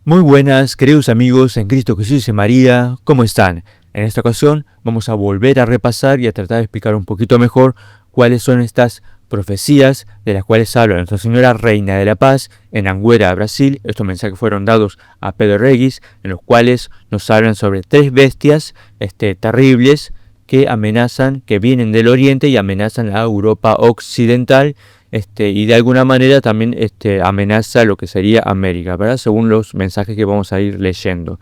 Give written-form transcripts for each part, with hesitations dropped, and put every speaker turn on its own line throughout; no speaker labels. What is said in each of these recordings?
Muy buenas, queridos amigos en Cristo Jesús y María, ¿cómo están? En esta ocasión vamos a volver a repasar y a tratar de explicar un poquito mejor cuáles son estas profecías de las cuales habla Nuestra Señora Reina de la Paz en Anguera, Brasil. Estos mensajes fueron dados a Pedro Regis, en los cuales nos hablan sobre tres bestias terribles que amenazan, que vienen del oriente y amenazan a Europa occidental. Y de alguna manera también amenaza lo que sería América, ¿verdad? Según los mensajes que vamos a ir leyendo.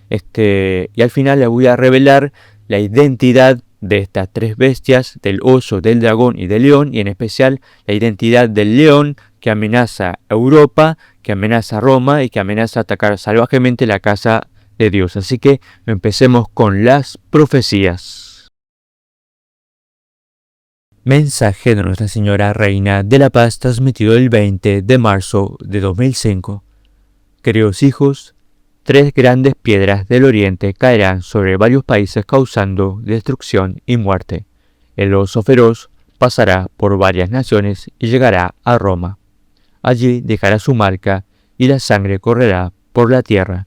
Y al final les voy a revelar la identidad de estas tres bestias, del oso, del dragón y del león, y en especial la identidad del león que amenaza a Europa, que amenaza a Roma y que amenaza a atacar salvajemente la casa de Dios. Así que empecemos con las profecías. Mensaje de Nuestra Señora Reina de la Paz transmitido el 20 de marzo de 2005. Queridos hijos, tres grandes piedras del oriente caerán sobre varios países causando destrucción y muerte. El oso feroz pasará por varias naciones y llegará a Roma. Allí dejará su marca y la sangre correrá por la tierra.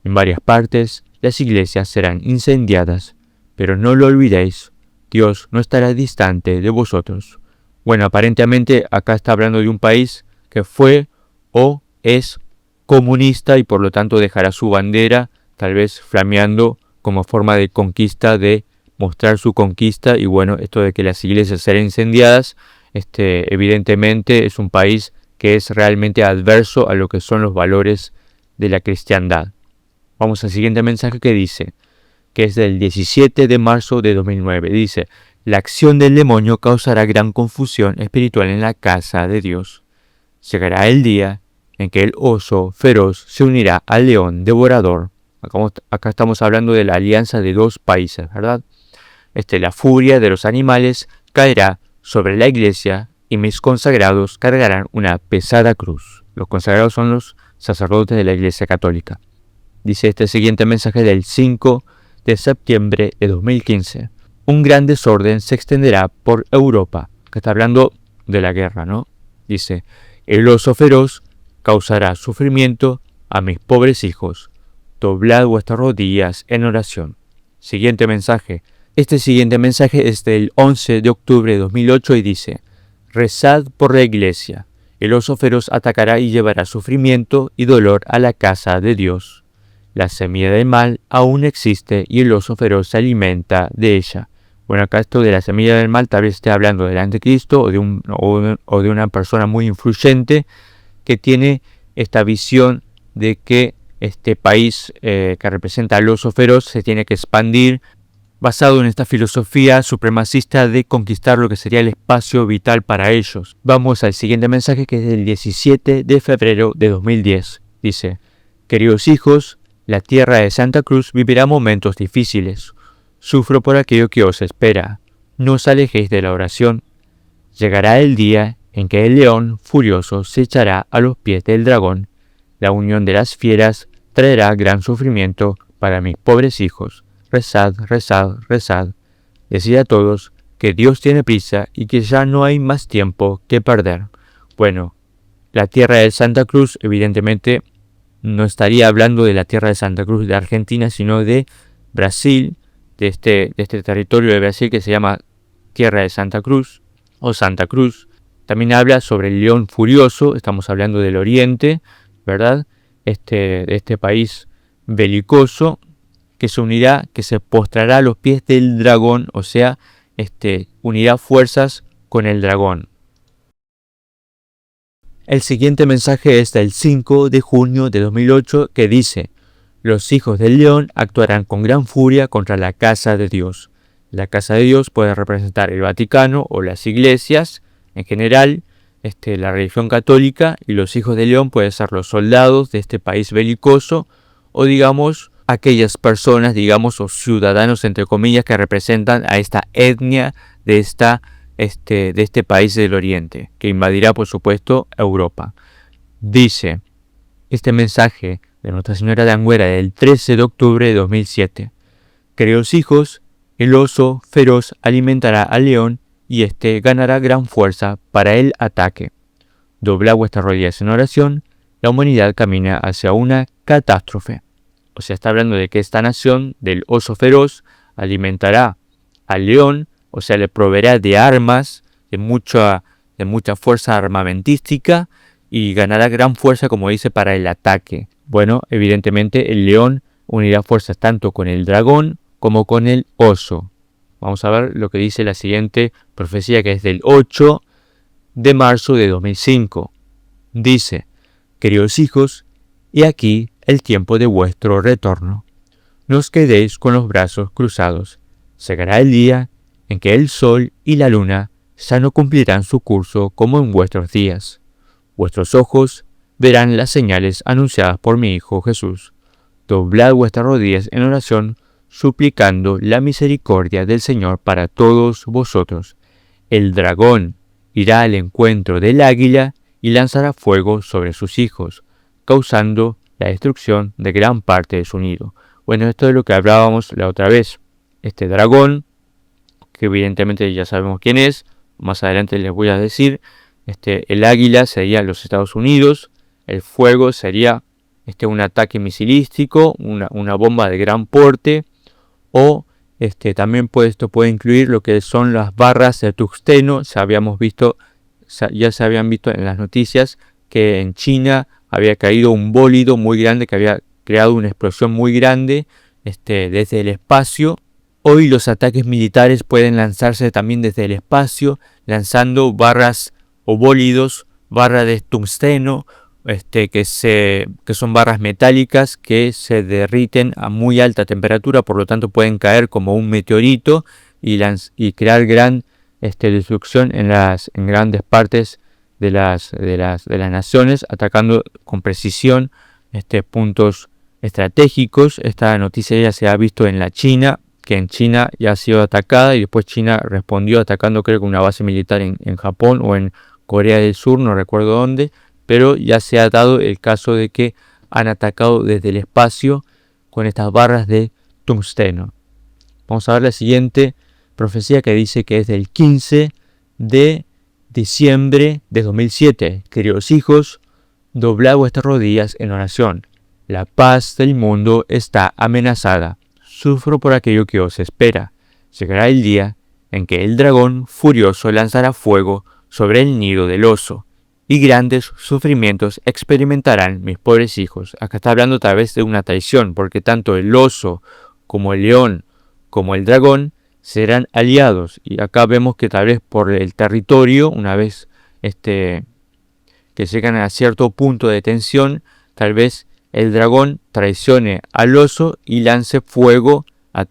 En varias partes las iglesias serán incendiadas, pero no lo olvidéis. Dios no estará distante de vosotros. Bueno, aparentemente acá está hablando de un país que fue o es comunista y por lo tanto dejará su bandera tal vez flameando como forma de conquista, de mostrar su conquista. Y bueno, esto de que las iglesias serán incendiadas, evidentemente es un país que es realmente adverso a lo que son los valores de la cristiandad. Vamos al siguiente mensaje que dice, que es del 17 de marzo de 2009. Dice, la acción del demonio causará gran confusión espiritual en la casa de Dios. Llegará el día en que el oso feroz se unirá al león devorador. Acá estamos hablando de la alianza de dos países, ¿verdad? La furia de los animales caerá sobre la iglesia y mis consagrados cargarán una pesada cruz. Los consagrados son los sacerdotes de la iglesia católica. Dice este siguiente mensaje del 5 de septiembre de 2015. Un gran desorden se extenderá por Europa. Que está hablando de la guerra, ¿no? Dice, el oso feroz causará sufrimiento a mis pobres hijos. Doblad vuestras rodillas en oración. Siguiente mensaje. Este siguiente mensaje es del 11 de octubre de 2008 y dice, rezad por la iglesia. El oso feroz atacará y llevará sufrimiento y dolor a la casa de Dios. La semilla del mal aún existe y el oso feroz se alimenta de ella. Bueno, acá esto de la semilla del mal tal vez esté hablando del anticristo o de una persona muy influyente que tiene esta visión de que este país que representa al oso feroz se tiene que expandir basado en esta filosofía supremacista de conquistar lo que sería el espacio vital para ellos. Vamos al siguiente mensaje que es del 17 de febrero de 2010. Dice, queridos hijos, la tierra de Santa Cruz vivirá momentos difíciles. Sufro por aquello que os espera. No os alejéis de la oración. Llegará el día en que el león furioso se echará a los pies del dragón. La unión de las fieras traerá gran sufrimiento para mis pobres hijos. Rezad, rezad, rezad. Decid a todos que Dios tiene prisa y que ya no hay más tiempo que perder. Bueno, la tierra de Santa Cruz evidentemente no estaría hablando de la tierra de Santa Cruz de Argentina, sino de Brasil, de este territorio de Brasil que se llama Tierra de Santa Cruz o Santa Cruz. También habla sobre el león furioso, estamos hablando del oriente, ¿verdad? De este país belicoso que se unirá, que se postrará a los pies del dragón, o sea, unirá fuerzas con el dragón. El siguiente mensaje es del 5 de junio de 2008 que dice, los hijos del león actuarán con gran furia contra la casa de Dios. La casa de Dios puede representar el Vaticano o las iglesias, en general, la religión católica, y los hijos del león pueden ser los soldados de este país belicoso o digamos aquellas personas, digamos, o ciudadanos entre comillas que representan a esta etnia de este país del oriente, que invadirá por supuesto Europa. Dice este mensaje de Nuestra Señora de Anguera del 13 de octubre de 2007. Queridos hijos, el oso feroz alimentará al león y ganará gran fuerza para el ataque. Doblad vuestras rodillas en oración, la humanidad camina hacia una catástrofe. O sea, está hablando de que esta nación del oso feroz alimentará al león, o sea, le proveerá de armas, de mucha fuerza armamentística y ganará gran fuerza, como dice, para el ataque. Bueno, evidentemente el león unirá fuerzas tanto con el dragón como con el oso. Vamos a ver lo que dice la siguiente profecía, que es del 8 de marzo de 2005. Dice: queridos hijos, he aquí el tiempo de vuestro retorno. No os quedéis con los brazos cruzados. Llegará el día en que el sol y la luna ya no cumplirán su curso como en vuestros días. Vuestros ojos verán las señales anunciadas por mi Hijo Jesús. Doblad vuestras rodillas en oración, suplicando la misericordia del Señor para todos vosotros. El dragón irá al encuentro del águila y lanzará fuego sobre sus hijos, causando la destrucción de gran parte de su nido. Bueno, esto es lo que hablábamos la otra vez. Este dragón, que evidentemente ya sabemos quién es, más adelante les voy a decir. El águila sería los Estados Unidos, el fuego sería un ataque misilístico, una bomba de gran porte, o también esto puede incluir lo que son las barras de tungsteno. Ya se habían visto en las noticias que en China había caído un bólido muy grande que había creado una explosión muy grande desde el espacio. Hoy los ataques militares pueden lanzarse también desde el espacio, lanzando barras o bólidos, barras de tungsteno, que son barras metálicas que se derriten a muy alta temperatura, por lo tanto pueden caer como un meteorito y crear gran destrucción en grandes partes de las naciones, atacando con precisión puntos estratégicos. Esta noticia ya se ha visto en la China, que en China ya ha sido atacada y después China respondió atacando, creo que una base militar en Japón o en Corea del Sur, no recuerdo dónde, pero ya se ha dado el caso de que han atacado desde el espacio con estas barras de tungsteno. Vamos a ver la siguiente profecía, que dice que es del 15 de diciembre de 2007. Queridos hijos, doblad vuestras rodillas en oración. La paz del mundo está amenazada. Sufro por aquello que os espera. Llegará el día en que el dragón furioso lanzará fuego sobre el nido del oso, y grandes sufrimientos experimentarán mis pobres hijos. Acá está hablando tal vez de una traición, porque tanto el oso como el león como el dragón serán aliados. Y acá vemos que tal vez por el territorio, una vez que llegan a cierto punto de tensión, tal vez el dragón traicione al oso y lance fuego a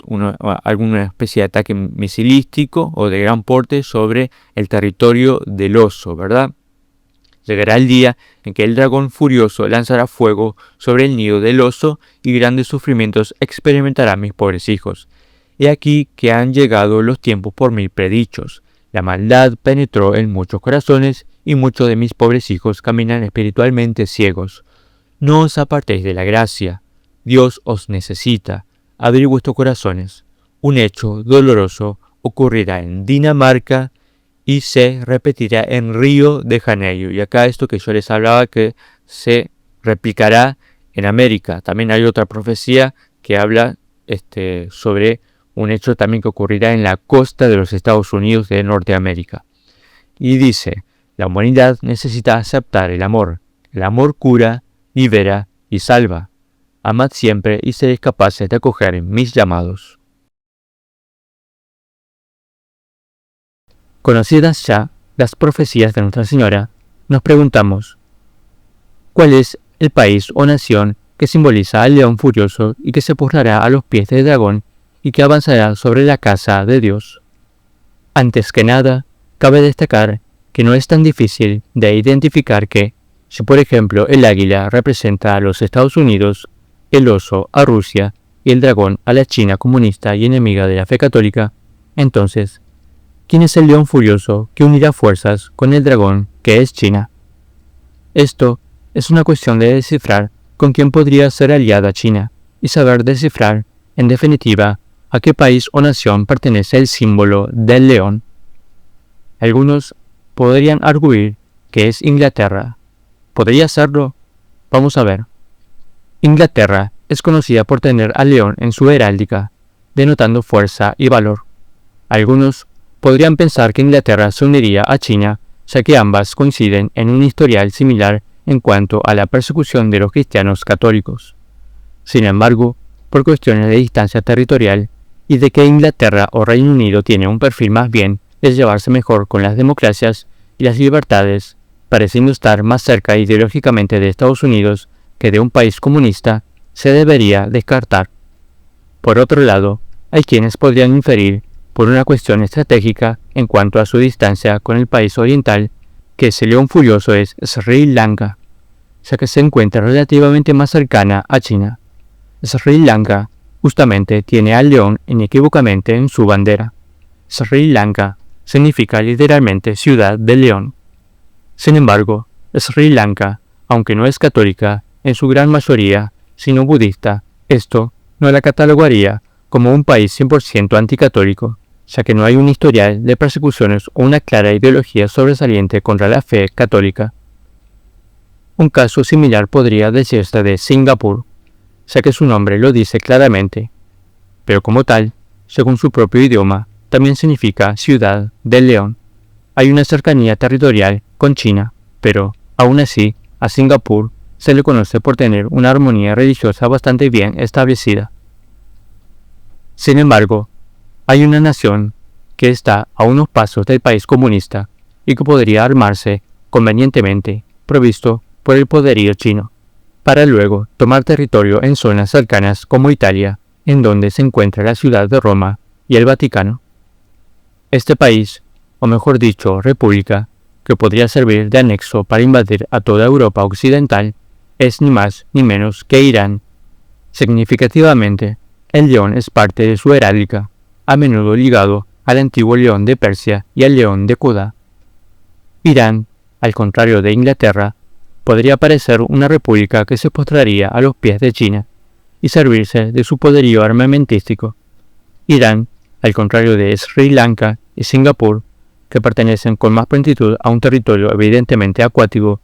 alguna especie de ataque misilístico o de gran porte sobre el territorio del oso, ¿verdad? Llegará el día en que el dragón furioso lanzará fuego sobre el nido del oso y grandes sufrimientos experimentarán mis pobres hijos. He aquí que han llegado los tiempos por mí predichos. La maldad penetró en muchos corazones y muchos de mis pobres hijos caminan espiritualmente ciegos. No os apartéis de la gracia. Dios os necesita. Abrid vuestros corazones. Un hecho doloroso ocurrirá en Dinamarca y se repetirá en Río de Janeiro. Y acá esto que yo les hablaba, que se replicará en América. También hay otra profecía que habla sobre un hecho también que ocurrirá en la costa de los Estados Unidos de Norteamérica. Y dice: la humanidad necesita aceptar el amor. El amor cura, libera y salva. Amad siempre y seréis capaces de acoger mis llamados. Conocidas ya las profecías de Nuestra Señora, nos preguntamos: ¿cuál es el país o nación que simboliza al león furioso y que se postrará a los pies del dragón y que avanzará sobre la casa de Dios? Antes que nada, cabe destacar que no es tan difícil de identificar que, si por ejemplo el águila representa a los Estados Unidos, el oso a Rusia y el dragón a la China comunista y enemiga de la fe católica, entonces, ¿quién es el león furioso que unirá fuerzas con el dragón que es China? Esto es una cuestión de descifrar con quién podría ser aliada China y saber descifrar, en definitiva, a qué país o nación pertenece el símbolo del león. Algunos podrían arguir que es Inglaterra. ¿Podría serlo? Vamos a ver. Inglaterra es conocida por tener al león en su heráldica, denotando fuerza y valor. Algunos podrían pensar que Inglaterra se uniría a China, ya que ambas coinciden en un historial similar en cuanto a la persecución de los cristianos católicos. Sin embargo, por cuestiones de distancia territorial y de que Inglaterra o Reino Unido tiene un perfil más bien de llevarse mejor con las democracias y las libertades, pareciendo estar más cerca ideológicamente de Estados Unidos que de un país comunista, se debería descartar. Por otro lado, hay quienes podrían inferir, por una cuestión estratégica en cuanto a su distancia con el país oriental, que ese león furioso es Sri Lanka, ya que se encuentra relativamente más cercana a China. Sri Lanka justamente tiene al león inequívocamente en su bandera. Sri Lanka significa literalmente ciudad del león. Sin embargo, Sri Lanka, aunque no es católica en su gran mayoría, sino budista, esto no la catalogaría como un país 100% anticatólico, ya que no hay un historial de persecuciones o una clara ideología sobresaliente contra la fe católica. Un caso similar podría decirse de Singapur, ya que su nombre lo dice claramente, pero como tal, según su propio idioma, también significa ciudad del león. Hay una cercanía territorial con China, pero, aún así, a Singapur se le conoce por tener una armonía religiosa bastante bien establecida. Sin embargo, hay una nación que está a unos pasos del país comunista y que podría armarse convenientemente, provisto por el poderío chino, para luego tomar territorio en zonas cercanas como Italia, en donde se encuentra la ciudad de Roma y el Vaticano. Este país, o mejor dicho, república, que podría servir de anexo para invadir a toda Europa occidental, es ni más ni menos que Irán. Significativamente, el león es parte de su heráldica, a menudo ligado al antiguo león de Persia y al león de Judá. Irán, al contrario de Inglaterra, podría parecer una república que se postraría a los pies de China y servirse de su poderío armamentístico. Irán, al contrario de Sri Lanka y Singapur, que pertenecen con más prontitud a un territorio evidentemente acuático,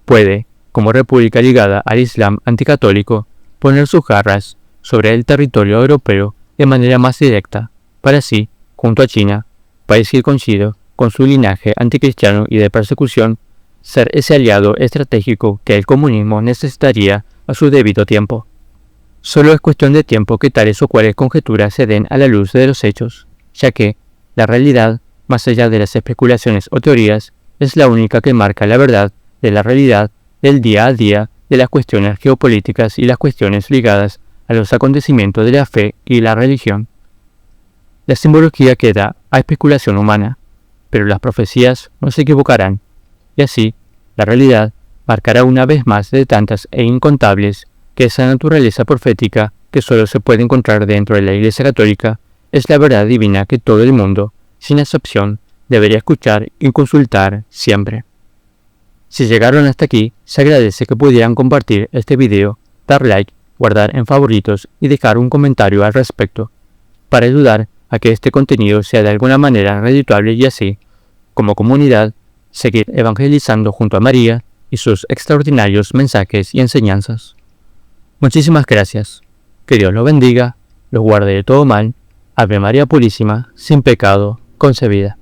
puede, como república ligada al Islam anticatólico, poner sus garras sobre el territorio europeo de manera más directa, para así, junto a China, país que coincide con su linaje anticristiano y de persecución, ser ese aliado estratégico que el comunismo necesitaría a su debido tiempo. Solo es cuestión de tiempo que tales o cuales conjeturas se den a la luz de los hechos, ya que la realidad, más allá de las especulaciones o teorías, es la única que marca la verdad de la realidad del día a día de las cuestiones geopolíticas y las cuestiones ligadas a los acontecimientos de la fe y la religión. La simbología queda a especulación humana, pero las profecías no se equivocarán, y así, la realidad marcará una vez más de tantas e incontables que esa naturaleza profética que solo se puede encontrar dentro de la Iglesia Católica es la verdad divina que todo el mundo, sin excepción, debería escuchar y consultar siempre. Si llegaron hasta aquí, se agradece que pudieran compartir este video, dar like, guardar en favoritos y dejar un comentario al respecto, para ayudar a que este contenido sea de alguna manera redituable y así, como comunidad, seguir evangelizando junto a María y sus extraordinarios mensajes y enseñanzas. Muchísimas gracias. Que Dios los bendiga, los guarde de todo mal. Ave María Purísima, sin pecado concebida.